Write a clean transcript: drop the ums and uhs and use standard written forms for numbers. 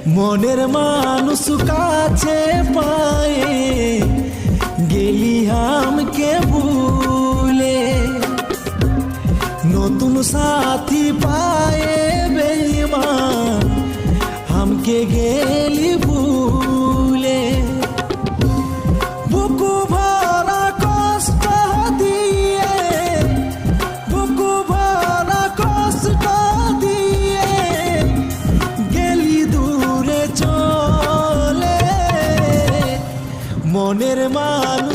মনের মানুষ কাছে পায়ে গেলি হামকে ভুলে, নতুন সাথী পায়ে বেঈমান হামকে গেলি ভুলে। বুকু ভরা কষ্ট দিয়ে, বুকু ভরা কষ্ট দিয়ে গেলি দূরে চলে। মনের মানুষ